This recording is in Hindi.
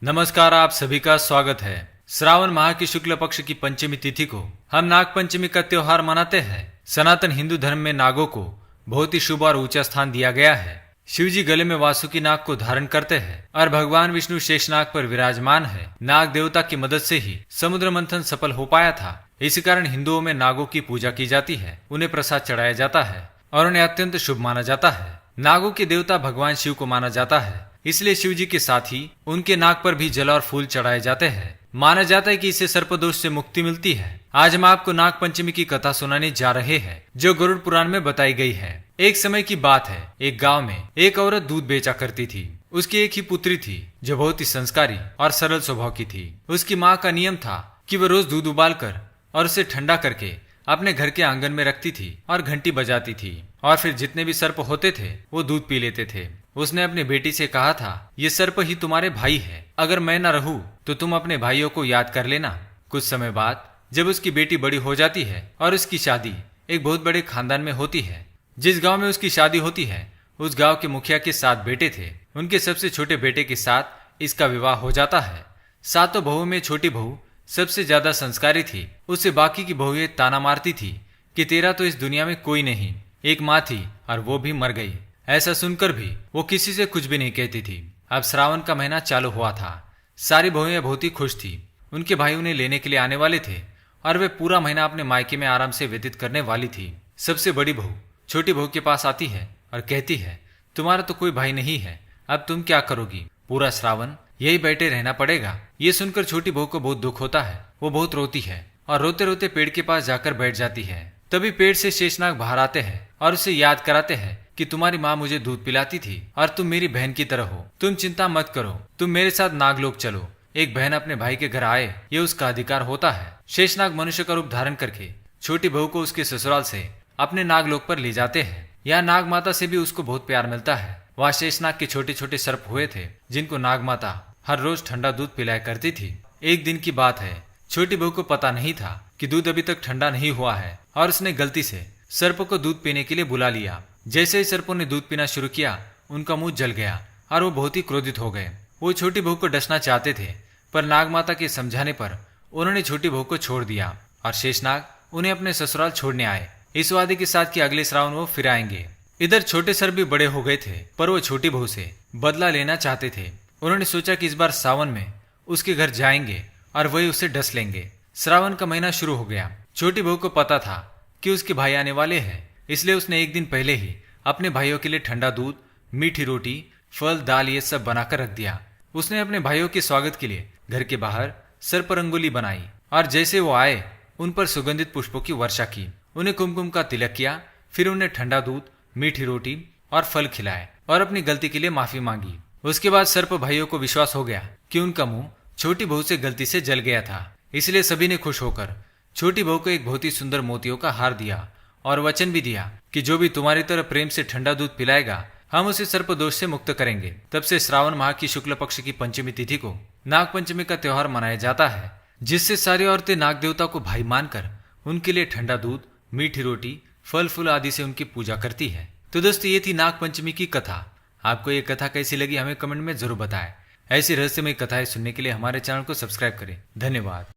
नमस्कार, आप सभी का स्वागत है। श्रावण माह की शुक्ल पक्ष की पंचमी तिथि को हम नाग पंचमी का त्योहार मनाते हैं। सनातन हिंदू धर्म में नागों को बहुत ही शुभ और ऊंचा स्थान दिया गया है। शिव जी गले में वासुकी नाग को धारण करते हैं और भगवान विष्णु शेष नाग पर विराजमान है। नाग देवता की मदद से ही समुद्र मंथन सफल हो पाया था। इसी कारण हिंदुओं में नागों की पूजा की जाती है, उन्हें प्रसाद चढ़ाया जाता है और उन्हें अत्यंत शुभ माना जाता है। नागों के देवता भगवान शिव को माना जाता है, इसलिए शिव जी के साथ ही उनके नाक पर भी जल और फूल चढ़ाए जाते हैं। माना जाता है कि इससे सर्पदोष से मुक्ति मिलती है। आज हम आपको नाग पंचमी की कथा सुनाने जा रहे हैं, जो गरुड़ पुराण में बताई गई है। एक समय की बात है, एक गांव में एक औरत दूध बेचा करती थी। उसकी एक ही पुत्री थी जो बहुत ही संस्कारी और सरल स्वभाव की थी। उसकी माँ का नियम था कि वह रोज दूध उबाल कर और उसे ठंडा करके अपने घर के आंगन में रखती थी और घंटी बजाती थी, और फिर जितने भी सर्प होते थे वो दूध पी लेते थे। उसने अपनी बेटी से कहा था, ये सर्प ही तुम्हारे भाई है, अगर मैं न रहूं तो तुम अपने भाइयों को याद कर लेना। कुछ समय बाद जब उसकी बेटी बड़ी हो जाती है और उसकी शादी एक बहुत बड़े खानदान में होती है। जिस गांव में उसकी शादी होती है उस गांव के मुखिया के 7 बेटे थे। उनके सबसे छोटे बेटे के साथ इसका विवाह हो जाता है। 7 बहुओं में छोटी बहू सबसे ज्यादा संस्कारी थी। उससे बाकी की बहुएं ताना मारती थी कि तेरा तो इस दुनिया में कोई नहीं। एक माँ थी और वो भी मर गई। ऐसा सुनकर भी वो किसी से कुछ भी नहीं कहती थी। अब श्रावण का महीना चालू हुआ था। सारी बहुएं बहुत ही खुश थी। उनके भाई उन्हें लेने के लिए आने वाले थे और वे पूरा महीना अपने मायके में आराम से व्यतीत करने वाली थी। सबसे बड़ी बहू छोटी बहू के पास आती है और कहती है, तुम्हारा तो कोई भाई नहीं है, अब तुम क्या करोगी? पूरा श्रावण यही बैठे रहना पड़ेगा। ये सुनकर छोटी बहू को बहुत दुख होता है। वो बहुत रोती है और रोते रोते पेड़ के पास जाकर बैठ जाती है। तभी पेड़ से शेषनाग बाहर आते हैं और उसे याद कराते हैं कि तुम्हारी माँ मुझे दूध पिलाती थी और तुम मेरी बहन की तरह हो। तुम चिंता मत करो, तुम मेरे साथ नागलोक चलो। एक बहन अपने भाई के घर आए, ये उसका अधिकार होता है। शेषनाग मनुष्य का रूप धारण करके छोटी बहू को उसके ससुराल से अपने नागलोक पर ले जाते हैं। यहाँ नाग माता से भी उसको बहुत प्यार मिलता है। वहाँ शेषनाग के छोटे छोटे सर्प हुए थे जिनको नाग माता हर रोज ठंडा दूध पिलाया करती थी। एक दिन की बात है, छोटी बहू को पता नहीं था कि दूध अभी तक ठंडा नहीं हुआ है और उसने गलती से सर्प को दूध पीने के लिए बुला लिया। जैसे ही सर्पों ने दूध पीना शुरू किया, उनका मुंह जल गया और वो बहुत ही क्रोधित हो गए। वो छोटी बहू को डसना चाहते थे, पर नाग माता के समझाने पर उन्होंने छोटी बहू को छोड़ दिया और शेषनाग उन्हें अपने ससुराल छोड़ने आए, इस वादे के साथ कि अगले श्रावण वो फिर आएंगे। इधर छोटे सर्प भी बड़े हो गए थे, पर वो छोटी बहू से बदला लेना चाहते थे। उन्होंने सोचा कि इस बार सावन में उसके घर जाएंगे और वही उसे डस लेंगे। श्रावण का महीना शुरू हो गया। छोटी बहू को पता था कि उसके भाई आने वाले हैं, इसलिए उसने एक दिन पहले ही अपने भाइयों के लिए ठंडा दूध, मीठी रोटी, फल, दाल ये सब बनाकर रख दिया। उसने अपने भाइयों के स्वागत के लिए घर के बाहर सर्प रंगोली बनाई और जैसे वो आए उन पर सुगंधित पुष्पों की वर्षा की। उन्हें कुमकुम का तिलक किया, फिर उन्हें ठंडा दूध, मीठी रोटी और फल खिलाए और अपनी गलती के लिए माफी मांगी। उसके बाद सर्प भाइयों को विश्वास हो गया कि उनका मुंह छोटी बहू से गलती से जल गया था, इसलिए सभी ने खुश होकर छोटी बहू को एक बहुत ही सुंदर मोतियों का हार दिया और वचन भी दिया कि जो भी तुम्हारी तरह प्रेम से ठंडा दूध पिलाएगा, हम उसे सर्प दोष से मुक्त करेंगे। तब से श्रावण माह की शुक्ल पक्ष की पंचमी तिथि को नाग पंचमी का त्योहार मनाया जाता है, जिससे सारी औरतें नाग देवता को भाई मानकर उनके लिए ठंडा दूध, मीठी रोटी, फल फूल आदि से उनकी पूजा करती है। तो दोस्तों, ये थी नाग पंचमी की कथा। आपको ये कथा कैसी लगी हमें कमेंट में जरूर बताएं। ऐसी रहस्यमय कथाएं सुनने के लिए हमारे चैनल को सब्सक्राइब करें। धन्यवाद।